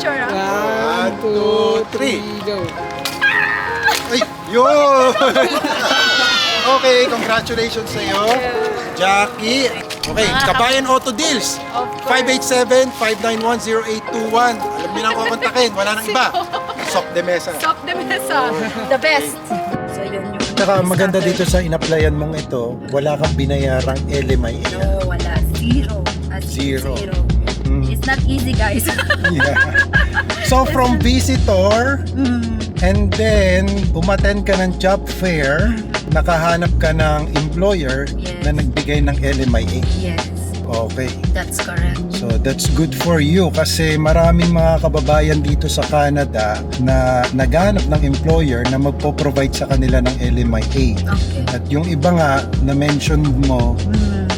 Picture ah. 1, 2, 3, go! Ay, yun! Okay, congratulations sa iyo, Jackie. Okay, Kabayan Auto Deals. 587-591-0821. Alam niyo na ang kukontakin, wala nang iba. Sok de Mesa. Sok de Mesa. The best. So yun yung... Saka maganda dito sa in-applyan mong ito, wala kang binayarang LMIA. No, wala. Zero. As Zero. It's not easy, guys. Yeah. So from visitor, and then umattend ka ng job fair, nakahanap ka ng employer Yes. na nagbigay ng LMIA. Yes, Okay. that's correct. So that's good for you kasi maraming mga kababayan dito sa Canada na naghanap ng employer na magpo-provide sa kanila ng LMIA. Okay. At yung iba nga na mention mo,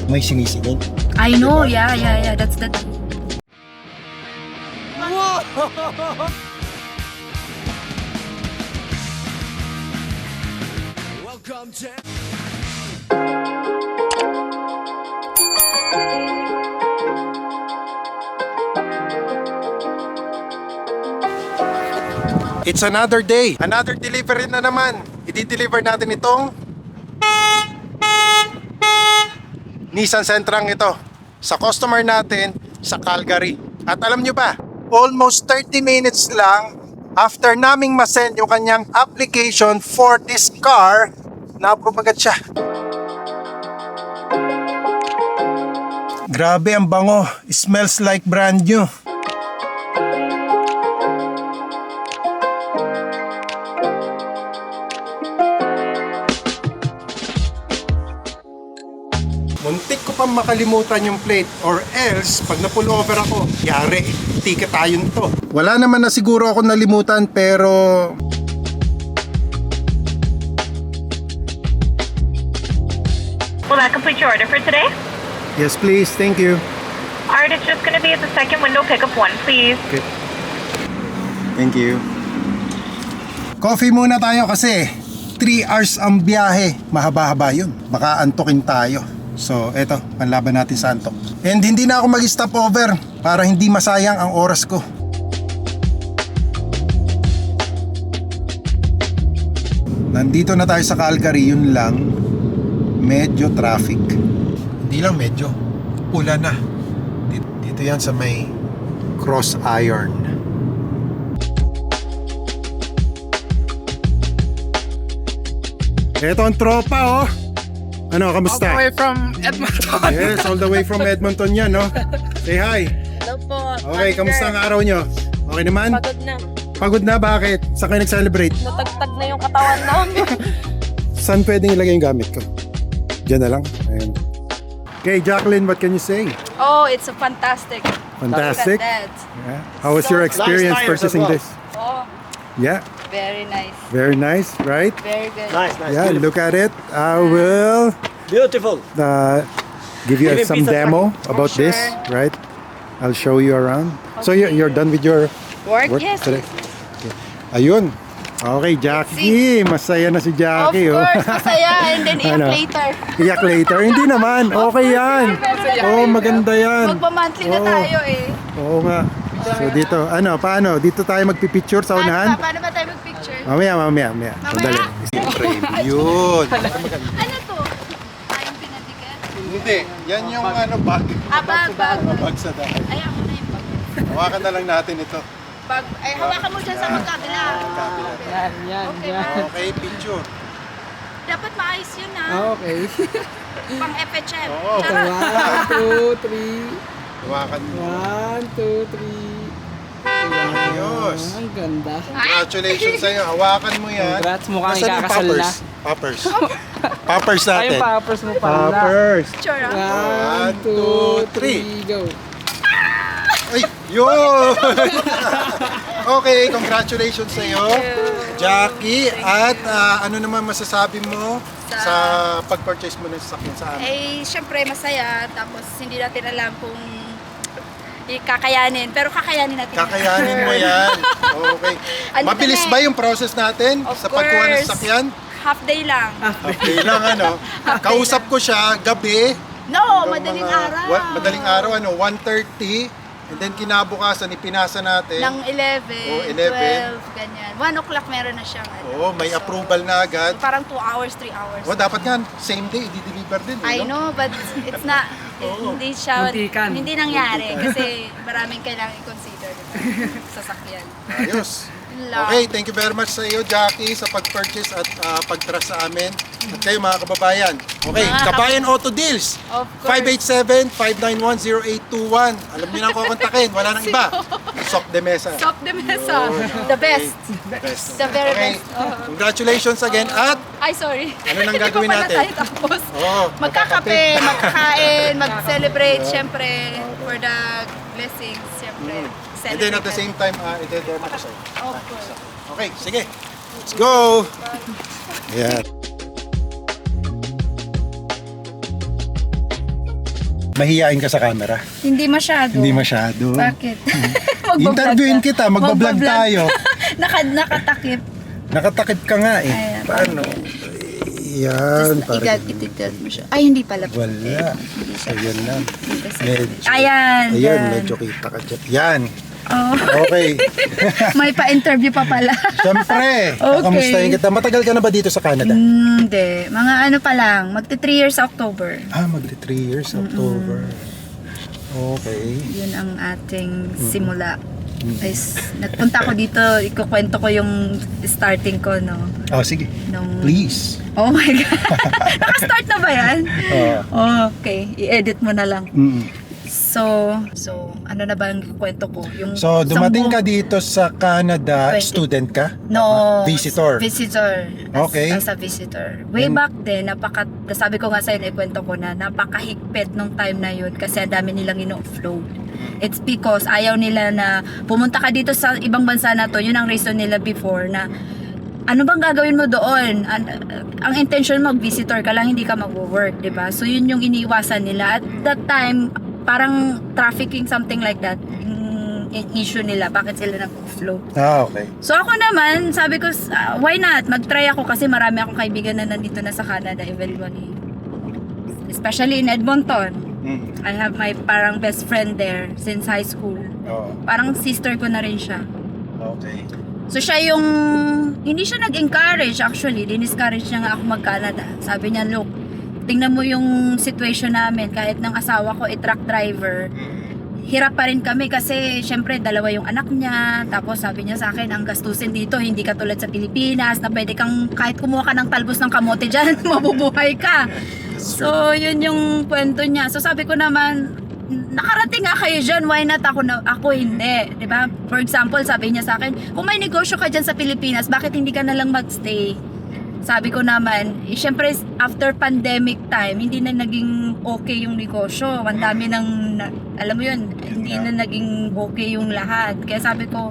may sinisingil. I know, yeah. That's the... It's another day. Another delivery na naman. I-deliver natin itong Nissan Sentrang ito sa customer natin sa Calgary. At alam nyo ba, almost 30 minutes lang after naming masend yung kanyang application for this car, na-approve agad siya. Grabe ang bango. Smells like brand new. Muntik ko pa makalimutan yung plate or else pag na-pull over ako, yari, ticket tayo nito. Wala naman na siguro ako nalimutan pero Will that complete your order for today? yes please, thank you. Alright, it's just going to be at the second window pickup one, please. Okay. Thank you. Coffee muna tayo kasi 3 hours ang biyahe. Mahaba-haba yun. Baka antukin tayo. So, eto, panlaban natin sa antok. And hindi na ako mag-stop over para hindi masayang ang oras ko. Nandito na tayo sa Calgary, yun lang. Medyo traffic. Hindi lang medyo. Pula na. Dito yan sa may cross iron. Eto ang tropa, oh. Ano, kamusta? All the way from Edmonton. Yes, all the way from Edmonton yan, no? Say hi. Hello po. Okay, kamusta ang araw nyo? Okay naman? Pagod na. Pagod na? Bakit? Saan kayo nag-celebrate? Natagtag na yung katawan namin. Saan pwedeng ilagay yung gamit ko? Diyan na lang. Ayan. Okay, Jacqueline, what can you say? Oh, it's a fantastic. Fantastic. Look at that. Yeah. How was your experience purchasing this? Oh, Yeah, very nice. very nice, right? Very good. Nice. Yeah, Beautiful. look at it. I will Beautiful. give you Give me some piece of demo about Sure. this, right? I'll show you around. So you're done with your Work? work Yes. today? Okay. Ayun. Okay, Jackie. Masaya na si Of Jackie. course, masaya. And then iyak Ano? later. Iyak later. Hindi naman. Okay yan. Oh, maganda yan. Magpa-monthly na Oo. tayo eh. Oo nga. So dito, paano? Dito tayo magpipicture sa unahan? Paano ba tayo mag-picture? Mamaya. Sandali. Yun. Ano to? Tayong pinatiket? Hindi. Yan yung bag. Bag. Bag sa daan. Ay, ako na yung bag. Hawakan na lang natin ito. Bag. Ay, hawakan mo dyan sa magkabila. Yan. Okay, picture. Dapat maayos yun ha. Okay. Pang FHM. Oo. Charot. 1, 2, 3. Hawakan mo. 1, 2, 3. Ayos. Ang ganda. Congratulations sa'yo. Hawakan mo yan. Congrats, mukhang Nasaan yung ikakasal na. Poppers. Poppers Ay, natin. yung poppers mo pala. Poppers. Picture ha. 1, 2, 3, go. Ay, yun! Okay, congratulations sa'yo, Jackie. At ano naman masasabi mo sa pag-purchase mo ng sasakyan sa amin? Eh, syempre masaya. Tapos hindi natin alam kung kakayanin. Pero kakayanin natin. Kakayanin mo yan. Okay. Andito Mabilis na eh. ba yung process natin Of sa pagkuha ng course. sasakyan? Half day lang. Okay lang, ano? Kausap ko siya gabi. No, Hanggang madaling mga- araw. Madaling araw, 1:30 And then kinabukasan, ipinasa natin. Ng 11, Oh, 11. 12, ganyan. 1 o'clock meron na siyang ano. Oo, may So, approval na agad. So, parang 2 hours, 3 hours. O, dapat nga, same day, i-deliver din. I no? know, but it's not, Oo. hindi siya, Muntikan. hindi nangyari kasi maraming kailangan i-consider sa sasakyan. Ayos. Yun lang. Okay, thank you very much sa iyo, Jackie, sa pag-purchase at pag-trust sa amin. At kayo, mga kababayan. Okay, Mga Kabayan Auto Deals. Of course. 587-591-0821. Alam niyo na ang kukontakin. Wala nang iba. Sok de Mesa. Top de mesa. The best. Best. The very Okay, best. congratulations again. At Ay, sorry. Ano nang Hindi gagawin pa pala natin? tayo tapos. Oo, Magkakape, magkakain, mag-celebrate, syempre, for the blessings, syempre. and then at the same time, i-demo ko sa'yo. Of course. Okay, sige. Let's go! Ayan. Mahihain ka sa camera? Hindi masyado. Hindi masyado. Bakit? Interviewin kita, magbablog tayo. Nakatakip. Nakatakip ka nga eh. Ayan. Paano? Ayan. Itigat mo siya. Ay, hindi pala. Wala. So, yun lang. Medyo. Ayan. Ayun, yan. medyo kita ka dyan. Yan. Oh. Okay. May pa-interview pa pala. Siyempre. Okay. Kamustahin kita. Matagal ka na ba dito sa Canada? Hindi. Mga ano pa lang. Magti 3 years sa October. Magli 3 years, October. Okay. Yun ang ating simula. Is, nagpunta ako dito, ikukwento ko yung starting ko, no? Oh, sige. Nung, Please. Oh my God. Naka-start na ba yan? Oo. Oh, okay. I-edit mo na lang. So, ano na ba ang kwento ko? Yung So, dumating isang ka dito sa Canada, 20. student ka? No. Visitor. Visitor. Okay. As a visitor. Way back then, sabi ko nga sa'yo, ikwento ko na, napakahigpit nung time na yun kasi ang dami nilang ino-offload. It's because ayaw nila na pumunta ka dito sa ibang bansa na to, yun ang reason nila before na ano bang gagawin mo doon? Ang intention mag-visitor ka lang, hindi ka mag-work, di ba? So yun yung iniiwasan nila. At that time, parang trafficking, something like that, yung issue nila, bakit sila nag-flow. Okay. So ako naman, sabi ko, why not? Mag-try ako kasi marami akong kaibigan na nandito na sa Canada eventually. Especially in Edmonton. I have my parang best friend there since high school. Oh, Parang sister ko na rin siya. okay. So siya yung, hindi siya nag-encourage actually, diniscourage niya nga ako mag-Canada. Sabi niya, look, tingnan mo yung situation namin, kahit ng asawa ko, truck driver, hirap pa rin kami kasi syempre dalawa yung anak niya, tapos sabi niya sa akin, ang gastusin dito, hindi katulad sa Pilipinas, na pwede kang, kahit kumuha ka ng talbos ng kamote dyan, mabubuhay ka. So yun yung kwento niya. So sabi ko naman, nakarating nga kayo dyan, why not ako hindi, di ba? For example, sabi niya sa akin, kung may negosyo ka dyan sa Pilipinas, bakit hindi ka na lang magstay? Sabi ko naman, syempre after pandemic time, hindi na naging okay yung negosyo. Ang dami ng, alam mo yun, hindi na naging okay yung lahat. Kaya sabi ko,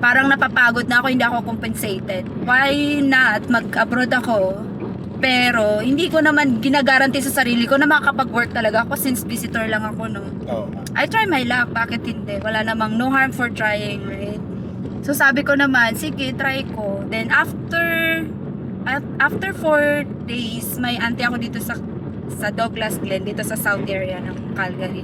parang napapagod na ako, hindi ako compensated. Why not mag-abroad ako? Pero hindi ko naman ginagaranti sa sarili ko na makakapag-work talaga ako since visitor lang ako, no? Oh. I try my luck, bakit hindi? Wala namang no harm for trying, right? So sabi ko naman, sige, try ko. Then after 4 days, may auntie ako dito sa Douglas Glen, dito sa south area ng Calgary.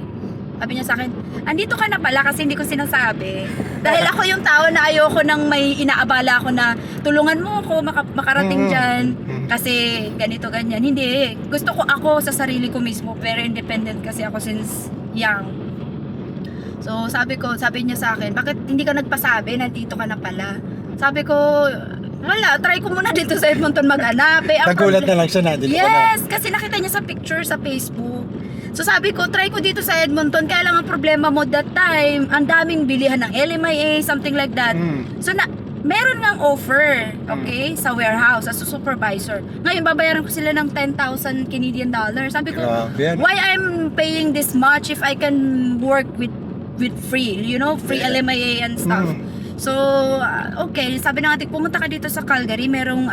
Sabi niya sa akin, andito ka na pala kasi hindi ko sinasabi. Dahil ako yung tao na ayoko nang may inaabala ako na tulungan mo ako makarating dyan. Kasi ganito, ganyan. Hindi. Gusto ko ako sa sarili ko mismo. Very independent kasi ako since young. So sabi niya sa akin, bakit hindi ka nagpasabi na dito ka na pala? Sabi ko, wala, try ko muna dito sa Edmonton maghanap. Nagulat na lang siya na dito ka na. Yes, kasi nakita niya sa picture sa Facebook. So sabi ko, try ko dito sa Edmonton. Kaya lang ang problema mo that time, ang daming bilihan ng LMIA, something like that. So meron ngang offer, okay, sa warehouse, as a supervisor. Ngayon, babayaran ko sila ng 10,000 Canadian dollars. Sabi ko, Grabe, ano? why I'm paying this much if I can work with free, you know, free LMIA and stuff. So, okay, sabi na natin, pumunta ka dito sa Calgary, merong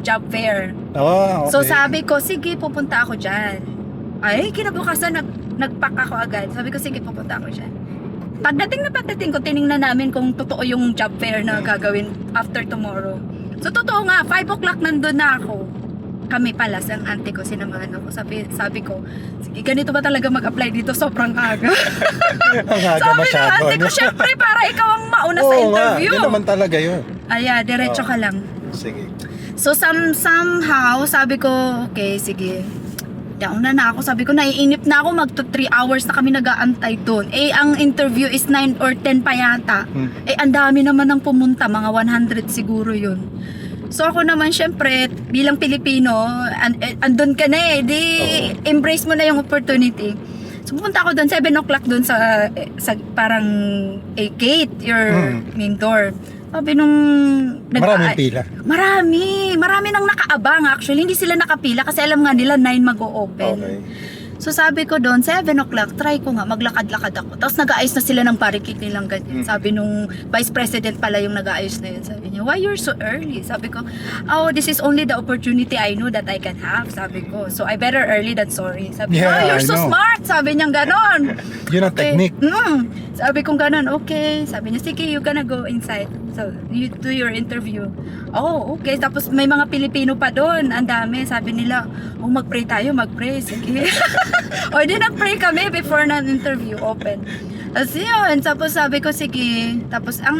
job fair. Oh, okay. So sabi ko, sige, pupunta ako dyan. Ay, kinabukasan, nag-pack ako agad. Sabi ko, sige, pupunta ako dyan. Pagdating ko, tiningnan namin kung totoo yung job fair na gagawin after tomorrow. So, totoo nga, 5 o'clock nandun na ako. kami pala, ang auntie ko, sinamahan ako. Sabi ko, sige, ganito ba talaga mag-apply dito? Sobrang aga. Ang aga Sabi ng masyado. auntie ko, ano? syempre, para ikaw ang mauna sa Oo nga, interview. yun naman talaga yun. Diretso ka lang. Sige. So, somehow, sabi ko, okay, sige. Down na ako. Sabi ko, naiinip na ako. Magto 3 hours na kami nag-aantay doon. Ang interview is 9 or 10 pa yata. Ang dami naman ng pumunta. Mga 100 siguro yun. So, ako naman, syempre, bilang Pilipino, andun ka na embrace mo na yung opportunity. So, pumunta ako doon, 7 o'clock doon sa parang gate, your main door. Sabi nung... Maraming pila. Marami nang nakaabang actually. Hindi sila nakapila kasi alam nga nila 9 mag-o-open. Okay. So sabi ko doon, 7 o'clock, try ko nga, maglakad-lakad ako. Tapos nag-aayos na sila ng barricade nilang ganyan. Sabi nung vice president pala yung nag-aayos na yun. Sabi niya, why you're so early? Sabi ko, oh, this is only the opportunity I know that I can have. Sabi ko, so I better early than sorry. Sabi ko, Yeah, oh, you're I so know. smart. Sabi niya ganon. Yun ang technique. Sabi kong ganon, okay. Sabi niya, sige, you gonna go inside. So, you do your interview. Oh, okay. Tapos may mga Pilipino pa doon. Ang dami. Sabi nila, oh, mag-pray tayo, mag-pray. Sige. O, di nag-pray kami before na interview open. Tapos yun. Tapos sabi ko, sige. Tapos ang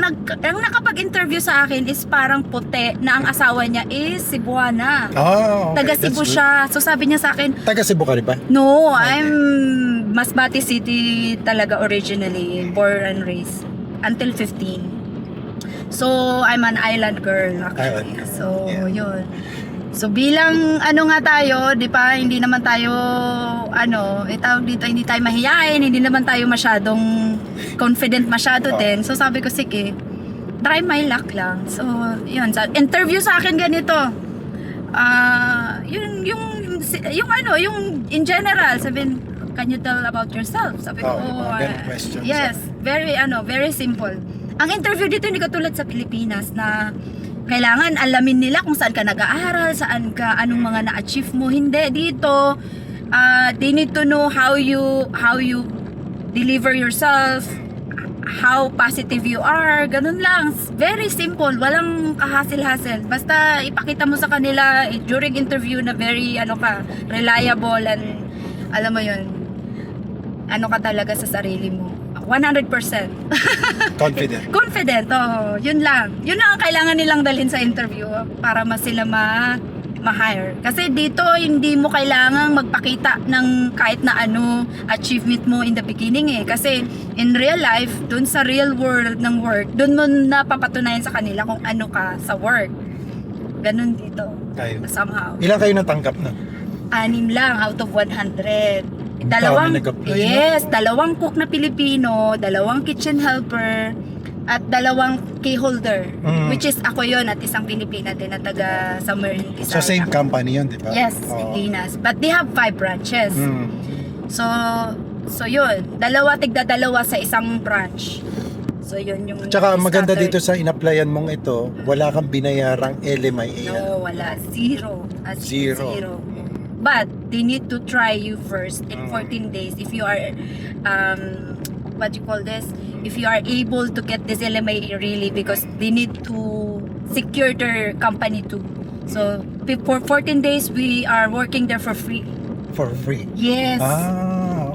nakapag-interview sa akin is parang puti na ang asawa niya is Cebuana. Oh, okay. Taga Cebu That's good. siya. So sabi niya sa akin, Taga Cebu ka rin ba? no, I'm Masbate City talaga originally, born and raised until 15. So I'm an island girl actually. Island girl, So yeah. yun. So bilang ano nga tayo, 'di ba? Hindi naman tayo tawag dito, hindi tayo mahiyain, hindi naman tayo masyadong confident masyado din. So sabi ko sige, try my luck lang. So yun, sa interview sa akin ganito. Yung in general, sabihin, can you tell about yourself? Sabi ko, mga ganun questions. yes, very simple. Ang interview dito hindi katulad sa Pilipinas na kailangan alamin nila kung saan ka nag-aaral, anong mga na-achieve mo. Hindi dito. They need to know how you deliver yourself, how positive you are, ganun lang. Very simple, walang kahasil-hasil. Basta ipakita mo sa kanila during interview na very reliable and alam mo yun, ka talaga sa sarili mo. 100%. Confident. Confident, yun lang. Yun lang ang kailangan nilang dalhin sa interview para mas sila ma-hire. Kasi dito, hindi mo kailangang magpakita ng kahit na achievement mo in the beginning Kasi in real life, dun sa real world ng work, dun mo napapatunayan sa kanila kung ano ka sa work. Ganun dito. Kayo. Somehow. Ilan kayo natanggap na? 6 lang out of 100. Dami nag-apply, Yes, 2 cook na Pilipino, 2 kitchen helper, at 2 key holder. Which is ako yon at isang Pilipina din na taga somewhere in Quezon. So same company yun, di ba? Yes, Oo. in Linas. But they have 5 branches. So yun, tigda 2 sa isang branch. So yun yung Tsaka maganda scattered. dito sa in-applyan mong ito, wala kang binayarang LMIA. No, wala. Zero. As in Zero. zero. But they need to try you first in 14 days. If you are, what you call this? If you are able to get this LMIA really, because they need to secure their company too. So for 14 days, we are working there for free. For free. Yes.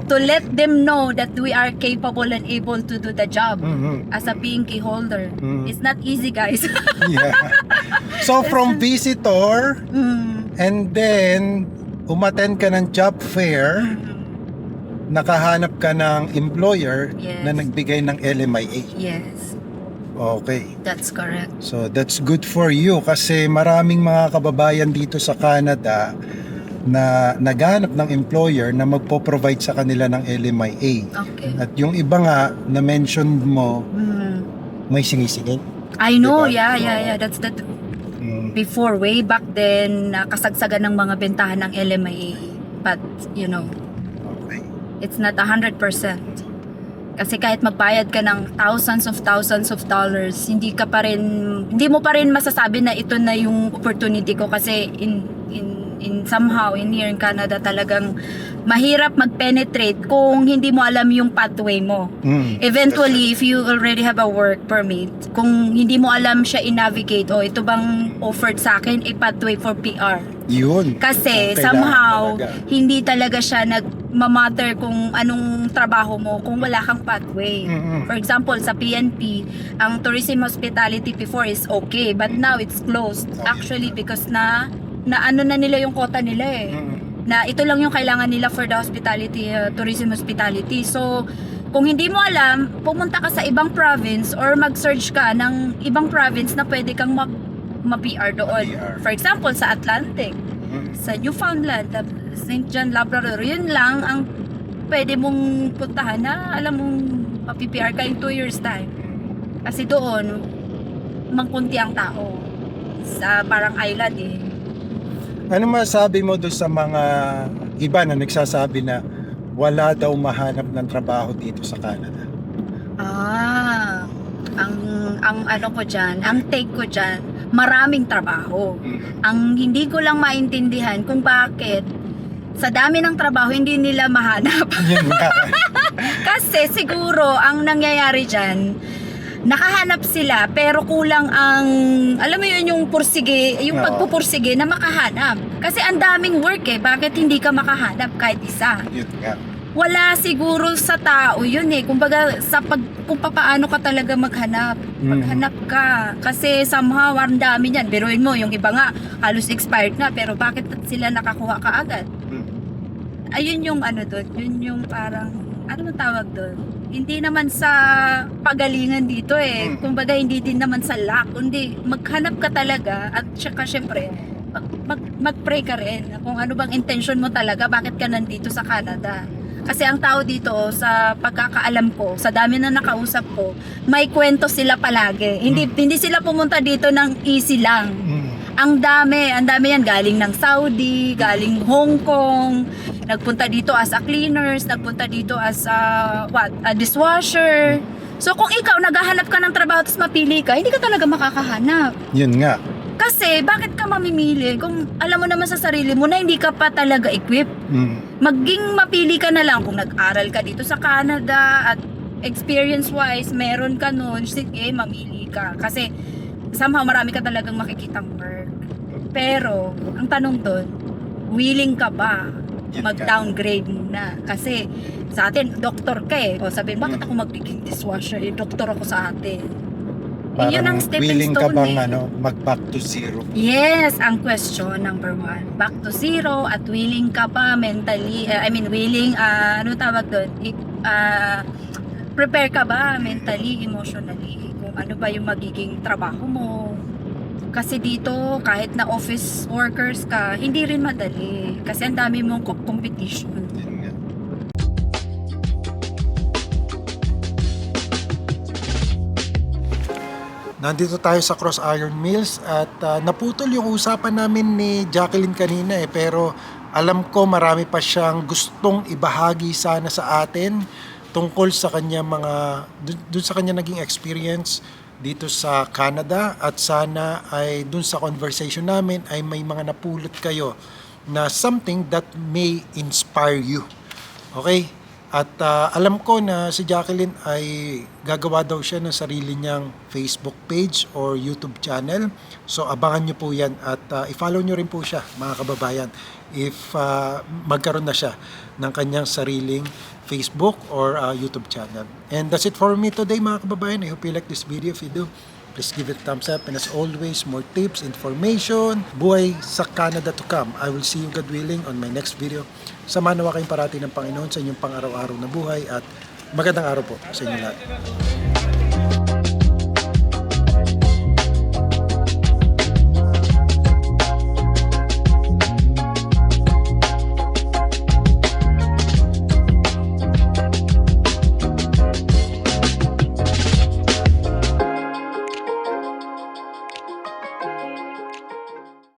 To let them know that we are capable and able to do the job as a being key holder. It's not easy, guys. Yeah. So from visitor, and then umattend ka ng job fair, nakahanap ka ng employer Yes. na nagbigay ng LMIA. Yes, Okay. that's correct. So that's good for you kasi maraming mga kababayan dito sa Canada na naghanap ng employer na magpo-provide sa kanila ng LMIA. Okay. At yung iba nga na mention mo, may singisingin. I know, Diba? yeah. That's the before, way back then, kasagsagan ng mga bentahan ng LMIA. But, Okay. it's not 100%. Kasi kahit magbayad ka ng thousands of dollars, hindi mo pa rin masasabi na ito na yung opportunity ko kasi somehow in here in Canada talagang mahirap mag-penetrate kung hindi mo alam yung pathway mo. Eventually, if you already have a work permit, kung hindi mo alam siya i-navigate, ito bang offered sa akin a pathway for PR. Yun. Kasi Ang kailangan somehow, talaga. hindi talaga siya nagmamatter kung anong trabaho mo kung wala kang pathway. Mm-mm. For example, sa PNP, ang tourism hospitality before is okay, but now it's closed. Actually, because na ano na nila yung quota nila eh. Na ito lang yung kailangan nila for the hospitality, tourism hospitality. So, kung hindi mo alam, pumunta ka sa ibang province or mag-search ka ng ibang province na pwede kang ma-PR doon. Ma-PR. For example, sa Atlantic, sa Newfoundland, St. John, Labrador, yun lang ang pwede mong puntahan na alam mong ma-PR ka in 2 years time. Kasi doon, mangkunti ang tao. Sa parang island eh. Ano masabi mo doon sa mga iba na nagsasabi na wala daw mahanap ng trabaho dito sa Canada? Ang ano ko dyan, ang take ko dyan, maraming trabaho. Ang hindi ko lang maintindihan kung bakit sa dami ng trabaho hindi nila mahanap. Yun nga. Kasi siguro ang nangyayari dyan, nakahanap sila pero kulang ang, alam mo yun, yung pursige, yung Oo. pagpupursige na makahanap. Kasi ang daming work eh, bakit hindi ka makahanap kahit isa? Yun nga. Wala siguro sa tao yun eh. Kumbaga sa kung paano ka talaga maghanap. Maghanap ka. Kasi somehow ang dami niyan. Biruin mo, yung iba nga halos expired na pero bakit sila nakakuha ka agad? Ayun yung ano doon. Yun yung parang, ano man tawag doon? Hindi naman sa pagalingan dito eh. Kumbaga hindi din naman sa luck. Kundi maghanap ka talaga at saka syempre mag-pray ka rin kung ano bang intention mo talaga, bakit ka nandito sa Canada. Kasi ang tao dito, sa pagkakaalam ko, sa dami na nakausap ko, may kwento sila palagi. Hindi sila pumunta dito ng easy lang. Ang dami yan galing ng Saudi, galing Hong Kong, nagpunta dito as a cleaners, nagpunta dito as a dishwasher. So kung ikaw naghahanap ka ng trabaho tapos mapili ka, hindi ka talaga makakahanap. Yun nga. Kasi bakit ka mamimili kung alam mo naman sa sarili mo na hindi ka pa talaga equipped? Maging mapili ka na lang kung nag-aral ka dito sa Canada at experience-wise, meron ka nun, sige, mamili ka. Kasi somehow marami ka talagang makikitang work. Pero, ang tanong doon, willing ka ba mag-downgrade muna? Kasi sa atin, doktor ka eh. O sabihin, bakit ako magiging dishwasher? Eh, doktor ako sa atin. Yun ang stepping willing ka stone bang eh. mag-back to zero? Yes, ang question number 1. Back to zero at willing ka pa mentally, willing, ano tawag doon? Prepare ka ba mentally, emotionally? Kung ano ba yung magiging trabaho mo? Kasi dito, kahit na office workers ka, hindi rin madali. Kasi ang dami mong competition. Nandito tayo sa Cross Iron Mills at naputol yung usapan namin ni Jacqueline kanina pero alam ko marami pa siyang gustong ibahagi sana sa atin tungkol sa kanya dun sa kanya naging experience dito sa Canada at sana ay dun sa conversation namin ay may mga napulot kayo na something that may inspire you. Okay? At alam ko na si Jacqueline ay gagawa daw siya ng sarili niyang Facebook page or YouTube channel. So abangan niyo po yan at i-follow niyo rin po siya mga kababayan if magkaroon na siya ng kanyang sariling Facebook or YouTube channel. And that's it for me today mga kababayan. I hope you like this video. If you do, please give it a thumbs up. And as always, more tips, information, buhay sa Canada to come. I will see you, God willing, on my next video. Samahan nawa kayong parati ng Panginoon sa inyong pang-araw-araw na buhay at magandang araw po sa inyo lahat.